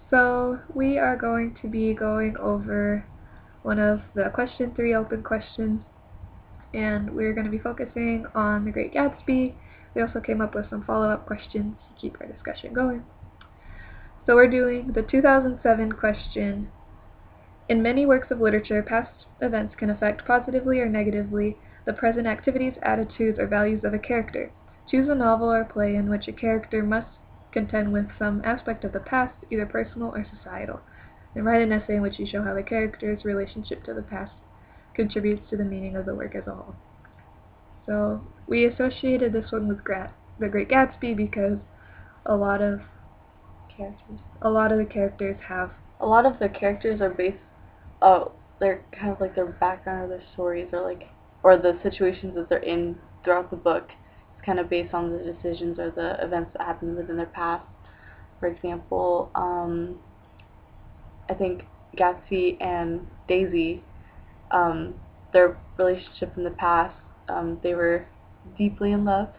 So we are going to be going over one of the question 3 open questions, and we're going to be focusing on The Great Gatsby. We also came up with some follow-up questions to keep our discussion going. So we're doing the 2007 question. In many works of literature, past events can affect positively or negatively the present activities, attitudes, or values of a character. Choose a novel or play in which a character must contend with some aspect of the past, either personal or societal, and write an essay in which you show how the character's relationship to the past contributes to the meaning of the work as a whole. So we associated this one with The Great Gatsby because a lot of the characters have... A lot of the characters are based, they're kind of like their background or their stories or the situations that they're in throughout the book. It's kind of based on the decisions or the events that happened within their past. For example, I think Gatsby and Daisy, their relationship in the past, they were deeply in love,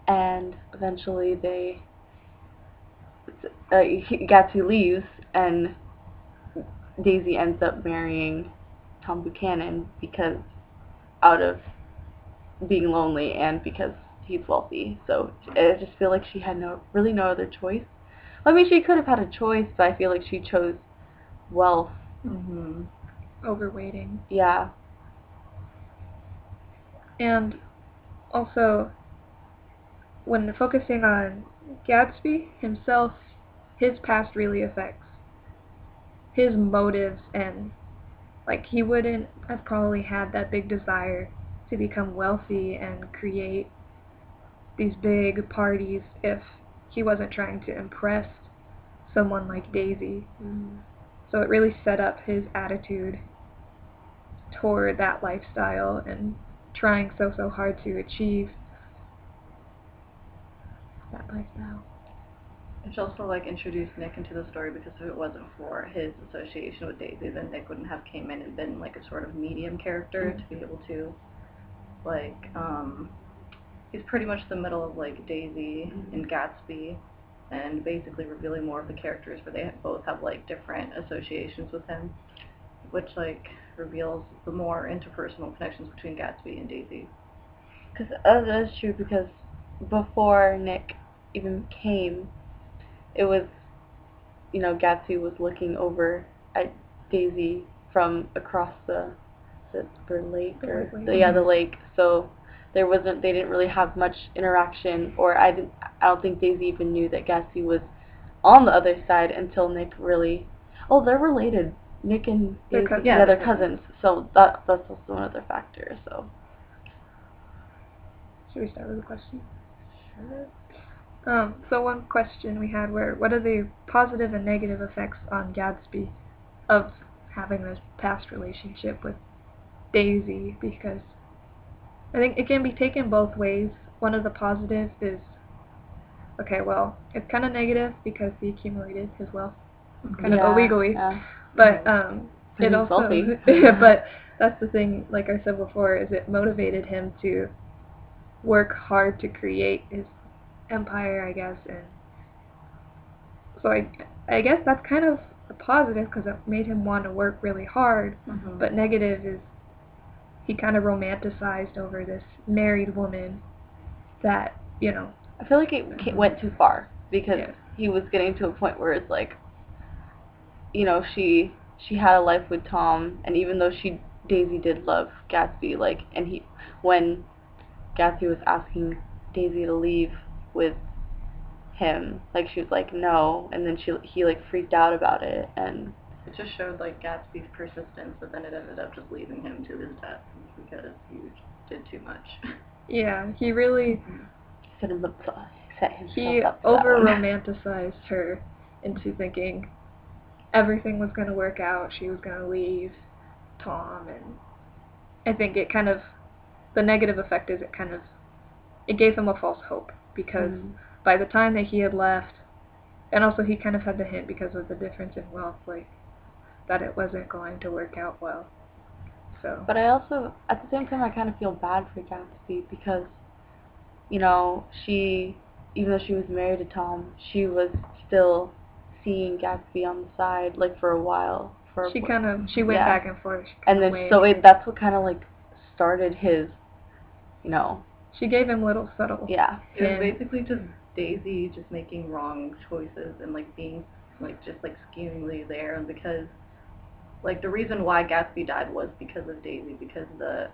and eventually Gatsby leaves, and Daisy ends up marrying Tom Buchanan because out of being lonely and because he's wealthy. So I just feel like she had no other choice. I mean, she could have had a choice, but I feel like she chose wealth. over waiting. Yeah. And also, when focusing on Gatsby himself, his past really affects his motives, and like he wouldn't have probably had that big desire to become wealthy and create these big parties if he wasn't trying to impress someone like Daisy. So it really set up his attitude toward that lifestyle and trying so hard to achieve that lifestyle. It's also like introduced Nick into the story, because if it wasn't for his association with Daisy, then Nick wouldn't have came in and been like a sort of medium character to be able to like he's pretty much the middle of like Daisy and Gatsby, and basically revealing more of the characters, where they both have like different associations with him, which like reveals the more interpersonal connections between Gatsby and Daisy. Because that is true, because before Nick even came, it was, Gatsby was looking over at Daisy from across the lake, the lake. So they didn't really have much interaction, or I don't think Daisy even knew that Gatsby was on the other side until Nick really. Oh, they're related. Nick and Daisy, they're cousins. So that's also another factor. So. Should we start with a question? Sure. So one question we had what are the positive and negative effects on Gatsby of having this past relationship with Daisy? Because I think it can be taken both ways. One of the positives is, it's kind of negative because he accumulated his wealth kind of illegally. Yeah. But it also, but that's the thing, like I said before, is it motivated him to work hard to create his empire, I guess, and so I guess that's kind of a positive, because it made him want to work really hard. But negative is he kind of romanticized over this married woman that, I feel like it went too far, because he was getting to a point where it's like, she had a life with Tom, and even though Daisy did love Gatsby, when Gatsby was asking Daisy to leave with him, she was like, no, and then he freaked out about it, and it just showed Gatsby's persistence, but then it ended up just leaving him to his death because he did too much. Yeah, he really set himself he up. over romanticized her into thinking everything was going to work out, she was going to leave Tom, and I think it kind of, the negative effect is it gave him a false hope, because by the time that he had left, and also he kind of had the hint because of the difference in wealth, that it wasn't going to work out well. So. But I also, at the same time, I kind of feel bad for Gatsby, because, even though she was married to Tom, she was still seeing Gatsby on the side, like, for a while. She went yeah. back and forth. And then, that's what kind of, like, started his, you know. She gave him little subtle. Yeah. It was basically just Daisy just making wrong choices and, like, being, like, just, like, schemingly there. And because, like, the reason why Gatsby died was because of Daisy, because the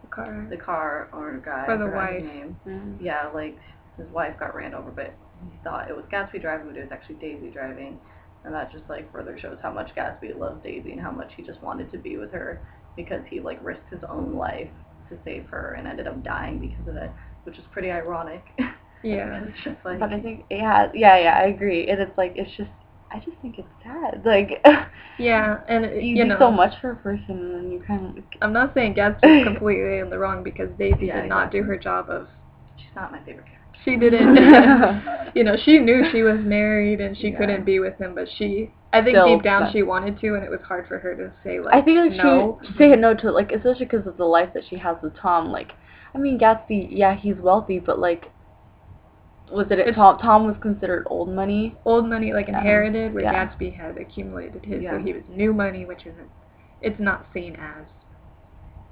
car owner guy, for I the forgot wife. his name. Mm-hmm. Yeah, like, his wife got ran over, but he thought it was Gatsby driving, but it was actually Daisy driving. And that just, like, further shows how much Gatsby loves Daisy and how much he just wanted to be with her, because he, like, risked his own life to save her and ended up dying because of it, which is pretty ironic. Yeah. It's just like, But I think, yeah, I agree. And it's like, I just think it's sad. Like, yeah, and you do so much for a person, and then you kind of. I'm not saying Gatsby's completely in the wrong, because Daisy did not do her job of. She's not my favorite character. She didn't. She knew she was married and she couldn't be with him, but I think deep down she wanted to, and it was hard for her to say, like, I think, like, no. she say no to, like, especially because of the life that she has with Tom. Like, I mean, Gatsby, yeah, he's wealthy, but, like, Tom was considered old money? Old money, like, inherited, where Yeah. Gatsby had accumulated his, so he was new money, which it's not seen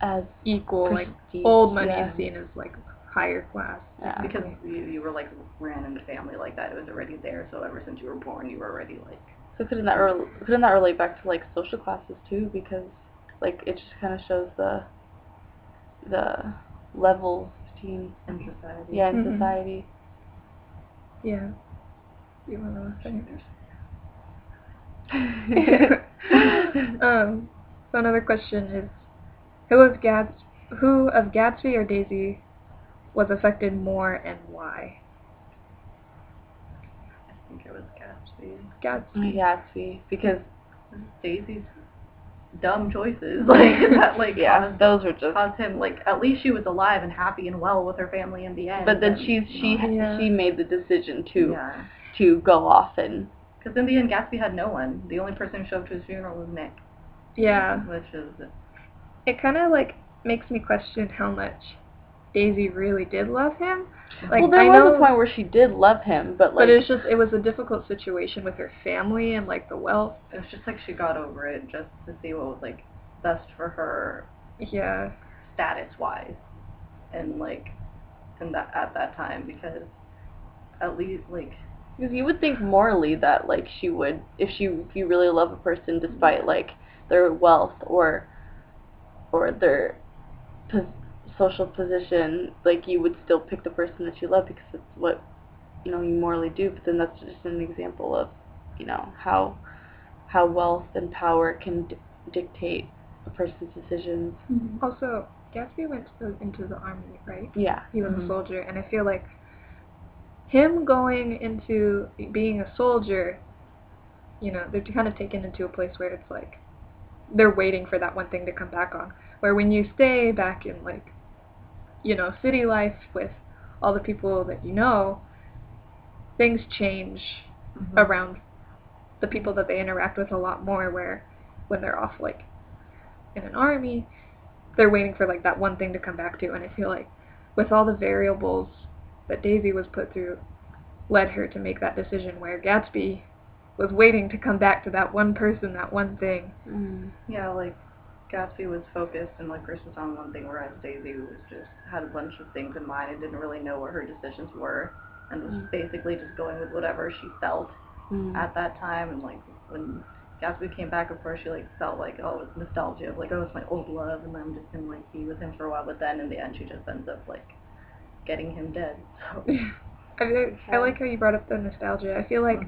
as equal, like, old money is seen as, like, higher class. Yeah. Because you were, like, ran in the family like that, it was already there, so ever since you were born, you were already, like... So couldn't that relate back to, like, social classes, too? Because, like, it just kind of shows the levels between... In society. Yeah, in society. Yeah. You want to say? So another question is, who of Gatsby or Daisy was affected more, and why? I think it was Gatsby, because Daisy's dumb choices, like, that, like, those were just... caused him, like, at least she was alive and happy and well with her family in the end. But then she made the decision to go off and... Because in the end, Gatsby had no one. The only person who showed up to his funeral was Nick. Yeah. Which is... It kind of, like, makes me question how much Daisy really did love him. Like, well, there was a point where she did love him, but, like... But it was a difficult situation with her family and, like, the wealth. It was just, like, she got over it just to see what was, like, best for her... Yeah. Status-wise. And, like, at that time, because at least, like... Because you would think morally that, like, she would, if you really love a person despite, like, their wealth or their social position, like, you would still pick the person that you love because it's what, you morally do. But then that's just an example of, how wealth and power can dictate a person's decisions. Mm-hmm. Also, Gatsby went into the army, right? Yeah. He was a soldier, and I feel like him going into being a soldier, they're kind of taken into a place where it's like they're waiting for that one thing to come back on. Where when you stay back in, like, city life with all the people that things change around the people that they interact with a lot more, where when they're off, like, in an army, they're waiting for, like, that one thing to come back to. And I feel like with all the variables that Daisy was put through led her to make that decision, where Gatsby was waiting to come back to that one person, that one thing. Yeah, like, Gatsby was focused and, like, focused on one thing, whereas Daisy was just had a bunch of things in mind and didn't really know what her decisions were, and was basically just going with whatever she felt at that time. And, like, when Gatsby came back, of course, she, like, felt like, oh, it's nostalgia of, like, oh, it's my old love, and I'm just gonna, like, be with him for a while. But then in the end, she just ends up, like, getting him dead. So I like how you brought up the nostalgia. I feel like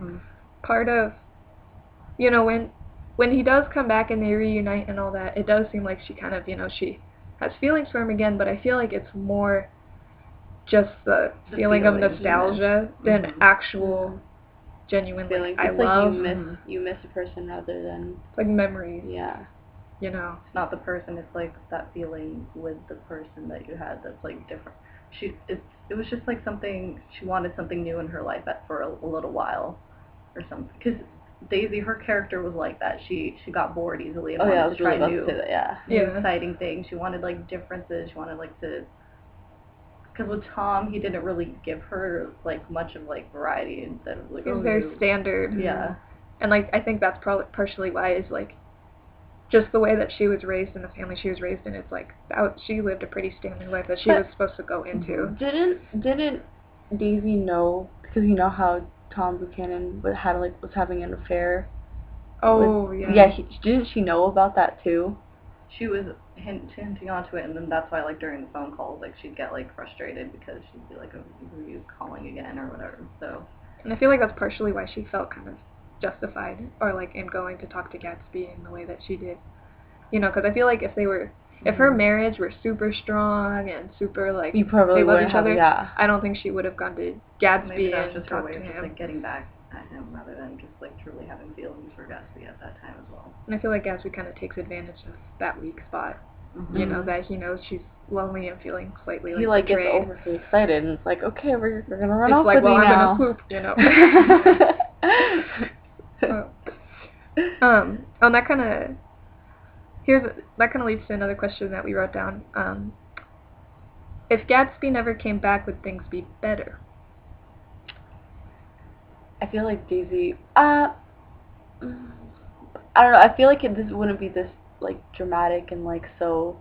part of, when he does come back and they reunite and all that, it does seem like she kind of, she has feelings for him again, but I feel like it's more just the feeling of nostalgia than actual genuine, feelings. Like, it's I like love. You miss a person rather than... It's like memories. Yeah. It's not the person, it's like that feeling with the person that you had that's, like, different. It was just like something, she wanted something new in her life for a little while or something. Because Daisy, her character was like that. She got bored easily and wanted to try new exciting things. She wanted, like, differences. She wanted, like, to Because with Tom, he didn't really give her like much of like variety instead of like It was very standard. Yeah. And like I think that's probably partially why is like just the way that she was raised in the family she was raised in. It's like she lived a pretty standard life that she was supposed to go into. Didn't Daisy know, because you know how Tom Buchanan was having an affair? Oh, yeah. Yeah, didn't she know about that too? She was hinting onto it, and then that's why, like, during the phone calls, like, she'd get, like, frustrated because she'd be like, oh, were you calling again or whatever, so. And I feel like that's partially why she felt kind of justified, or, like, in going to talk to Gatsby in the way that she did. You know, because I feel like if her marriage were super strong and super, like, you probably they loved wouldn't each other, yeah. I don't think she would have gone to Gatsby Maybe that was and just her talked way to of him. just, like, getting back at him rather than just, like, truly having feelings for Gatsby at that time as well. And I feel like Gatsby kind of takes advantage of that weak spot. You know, that he knows she's lonely and feeling slightly he like gets betrayed. overly excited and it's like, okay, we're gonna run it's off like, with well, you I'm now. gonna poop, you know. And that kind of leads to another question that we wrote down. If Gatsby never came back, would things be better? I feel like Daisy, I don't know, I feel like this wouldn't be this, like, dramatic and, like, so,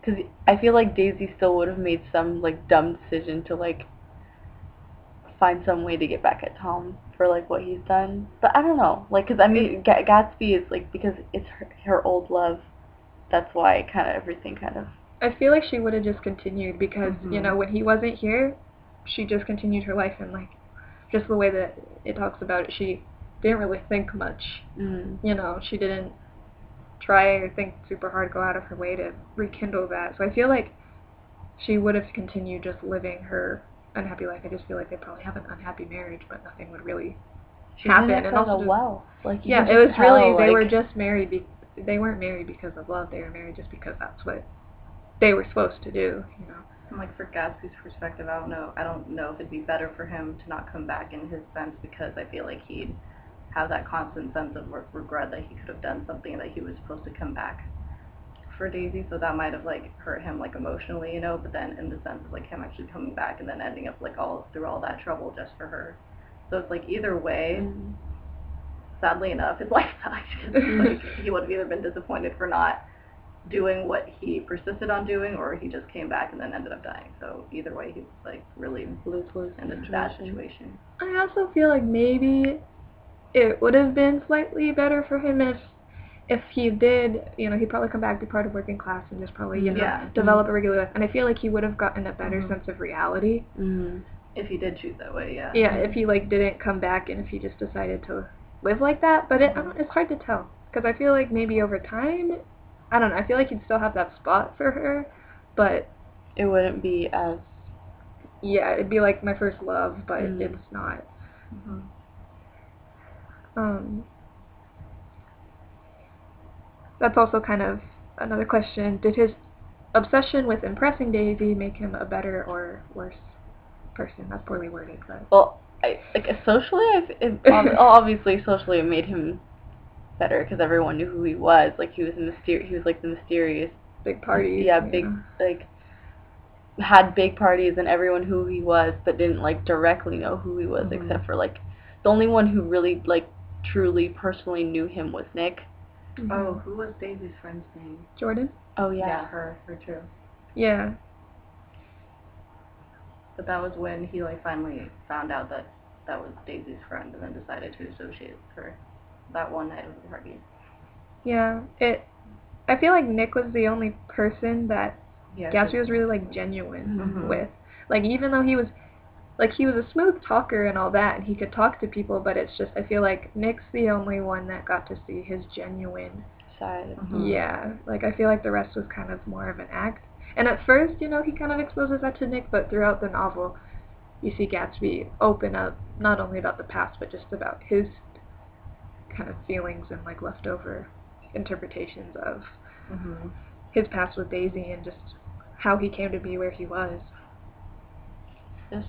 because I feel like Daisy still would have made some, like, dumb decision to, like, find some way to get back at Tom for, like, what he's done. But I don't know, like, because, I mean, Gatsby is, like, because it's her old love, that's why everything kind of... I feel like she would have just continued because, you know, when he wasn't here, she just continued her life and, like, just the way that it talks about it, she didn't really think much. You know, she didn't try or think super hard, go out of her way to rekindle that. So I feel like she would have continued just living her unhappy life. I just feel like they probably have an unhappy marriage, but nothing would really happen. And also, like, yeah, it was really they were just married. They weren't married because of love. They were married just because that's what they were supposed to do. You know. And, like, for Gatsby's perspective, I don't know if it'd be better for him to not come back in his sense, because I feel like he'd have that constant sense of regret that he could have done something that he was supposed to come back for Daisy, so that might have, like, hurt him, like, emotionally, you know, but then in the sense of, like, him actually coming back and then ending up, like, through all that trouble just for her. So it's, like, either way, sadly enough, his life sucked, because, like, he would have either been disappointed for not doing what he persisted on doing, or he just came back and then ended up dying. So either way, he was, like, really lose-lose in a bad situation. I also feel like maybe it would have been slightly better for him if he did, you know, he'd probably come back, be part of working class, and just probably, you know, develop a regular life. And I feel like he would have gotten a better sense of reality. If he did choose that way, yeah. Yeah, if he, like, didn't come back and if he just decided to live like that. But it's hard to tell, because I feel like maybe over time, I don't know, I feel like he'd still have that spot for her, but it wouldn't be as... Yeah, it'd be like my first love, but it's not. That's also kind of another question. Did his obsession with impressing Daisy make him a better or worse person? That's poorly worded, but... Well, obviously socially it made him better, because everyone knew who he was. Like, he was like the mysterious... Big parties. Yeah, like, had big parties and everyone knew who he was, but didn't, like, directly know who he was, except for, like, the only one who really, like, truly personally knew him was Nick. Oh, who was Daisy's friend's name? Jordan? Oh, yeah. Yeah, her too. Yeah. But that was when he, like, finally found out that was Daisy's friend, and then decided to associate her that one night of the party. Yeah, I feel like Nick was the only person that Gatsby was really, like, genuine with. Like, even though he was a smooth talker and all that, and he could talk to people, but it's just, I feel like Nick's the only one that got to see his genuine side. Yeah, like, I feel like the rest was kind of more of an act. And at first, you know, he kind of exposes that to Nick, but throughout the novel, you see Gatsby open up, not only about the past, but just about his kind of feelings and, like, leftover interpretations of his past with Daisy and just how he came to be where he was. Which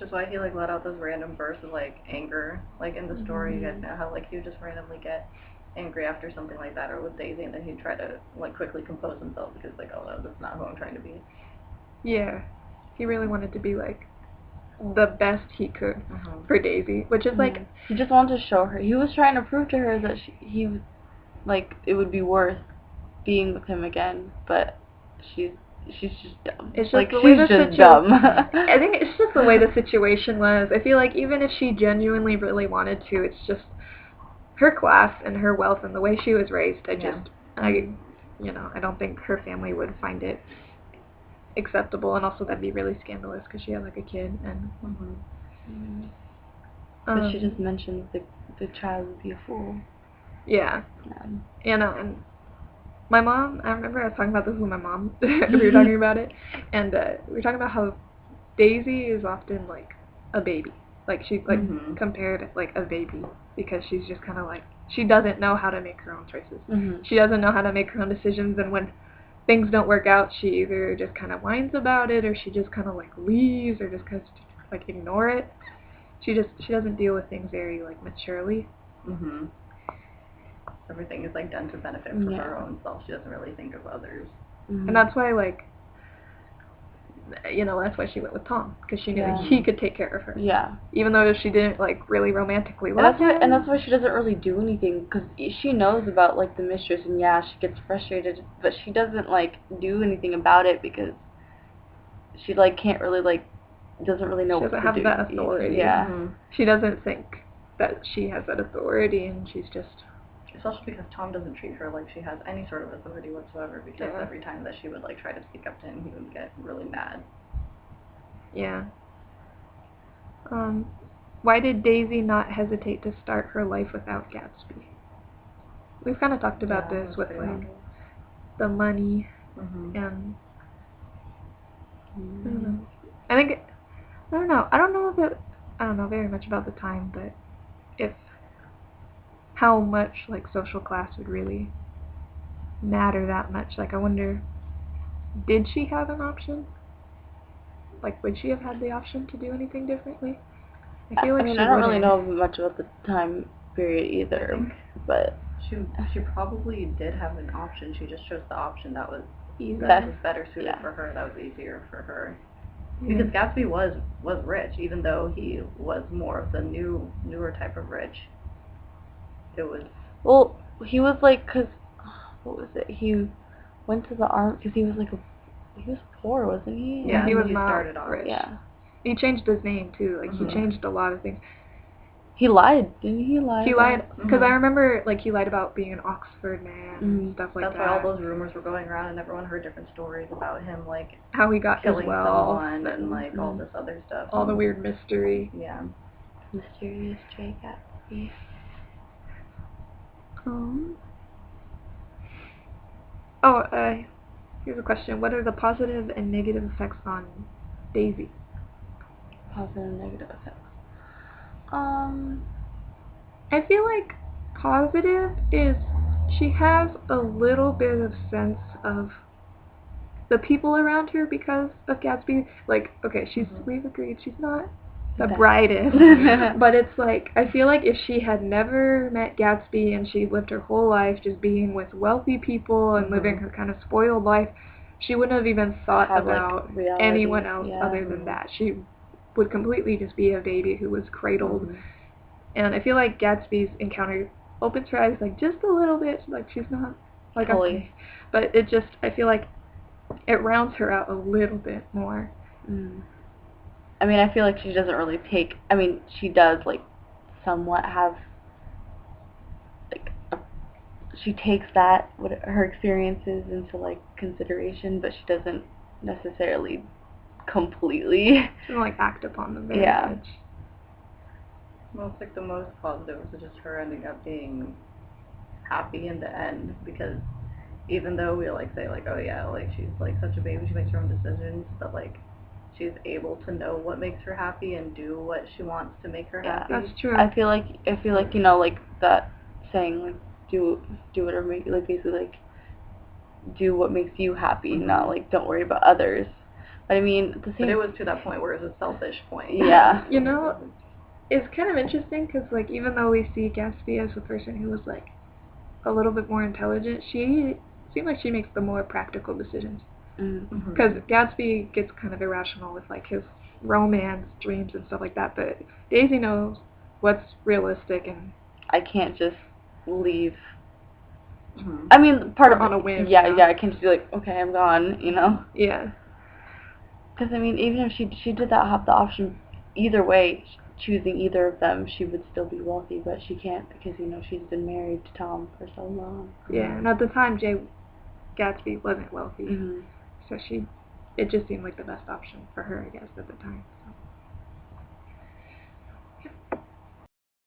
is why he, like, let out those random bursts of, like, anger, like, in the story. You guys know how, like, he would just randomly get angry after something like that or with Daisy, and then he'd try to like quickly compose himself because like, oh no, that's not who I'm trying to be. Yeah. He really wanted to be like the best he could Mm-hmm. for Daisy, which is like he just wanted to show her. He was trying to prove to her that he like it would be worth being with him again, but she's just dumb. it's just like the way she's the just dumb. I think it's just the way the situation was. I feel like even if she genuinely really wanted to, it's just her class and her wealth and the way she was raised. I don't think her family would find it acceptable, and also that'd be really scandalous because she had like a kid and. But she just mentioned the child would be a fool. Yeah. And my mom, I remember I was talking about this with my mom. We were talking about it, and we were talking about how Daisy is often like a baby. Like she's like compared like a baby because she's just kind of like she doesn't know how to make her own choices. She doesn't know how to make her own decisions, and when things don't work out, she either just kind of whines about it, or she just kind of like leaves, or just kind of like ignore it. She doesn't deal with things very like maturely. Everything is like done to benefit for her own self. She doesn't really think of others. And that's why like that's why she went with Tom, because she knew he could take care of her. Yeah. Even though she didn't like really romantically love him. And that's why she doesn't really do anything, because she knows about like the mistress, and she gets frustrated, but she doesn't like do anything about it because she like can't really like doesn't really know what to do. She doesn't have that authority. Yeah. She doesn't think that she has that authority, and she's just. Especially because Tom doesn't treat her like she has any sort of authority whatsoever, because every time that she would like try to speak up to him, he would get really mad. Yeah. Why did Daisy not hesitate to start her life without Gatsby? We've kind of talked about this with like the money and I don't know very much about the time, but if how much like social class would really matter that much. Like I wonder, did she have an option? Like would she have had the option to do anything differently? I feel like I don't really know much about the time period either, but she probably did have an option. She just chose the option that was better suited for her. That was easier for her. Because Gatsby was rich, even though he was more of the newer type of rich. It was. Well, he was like, what was it? He went to the army because he was poor, wasn't he? Yeah, he was not started off rich. Yeah. He changed his name too. Like he changed a lot of things. He lied, didn't he? He lied because I remember like he lied about being an Oxford man and stuff like that. That's why all those rumors were going around, and everyone heard different stories about him, like how he got killing his wealth someone and like all this other stuff. All the weird mystery. Yeah. Mysterious J. Gatsby. Here's a question. What are the positive and negative effects on Daisy? Positive and negative effects. I feel like positive is she has a little bit of sense of the people around her because of Gatsby. Like, okay, we've agreed she's not the brightest, but it's like, I feel like if she had never met Gatsby and she lived her whole life just being with wealthy people and living her kind of spoiled life, she wouldn't have even thought about anyone else other than that. She would completely just be a baby who was cradled. And I feel like Gatsby's encounter opens her eyes like just a little bit, like she's not like fully. But it just, I feel like it rounds her out a little bit more. I mean, I feel like she doesn't really she does like somewhat have like she takes her experiences into like consideration, but she doesn't necessarily completely. She doesn't like act upon them very much. Well, it's like the most positive was just her ending up being happy in the end, because even though we like say like, oh yeah, like she's like such a baby, she makes her own decisions, but like she's able to know what makes her happy and do what she wants to make her happy. That's true. I feel like like that saying like do whatever make you like basically like do what makes you happy, not like don't worry about others. But I mean, but it was to that point where it was a selfish point. Yeah. It's kind of interesting because like even though we see Gatsby as a person who was like a little bit more intelligent, she seemed like she makes the more practical decisions. Mm-hmm. Because Gatsby gets kind of irrational with like his romance dreams and stuff like that, but Daisy knows what's realistic and I can't just leave. Mhm. I mean, part of on a whim. Yeah, you know? yeah. I can't just be like, okay, I'm gone. You know. Yeah. Because I mean, even if she did that, have the option either way, choosing either of them, she would still be wealthy. But she can't because she's been married to Tom for so long. Yeah, and at the time, Gatsby wasn't wealthy, Mm-hmm. so it just seemed like the best option for her, I guess, at the time. So.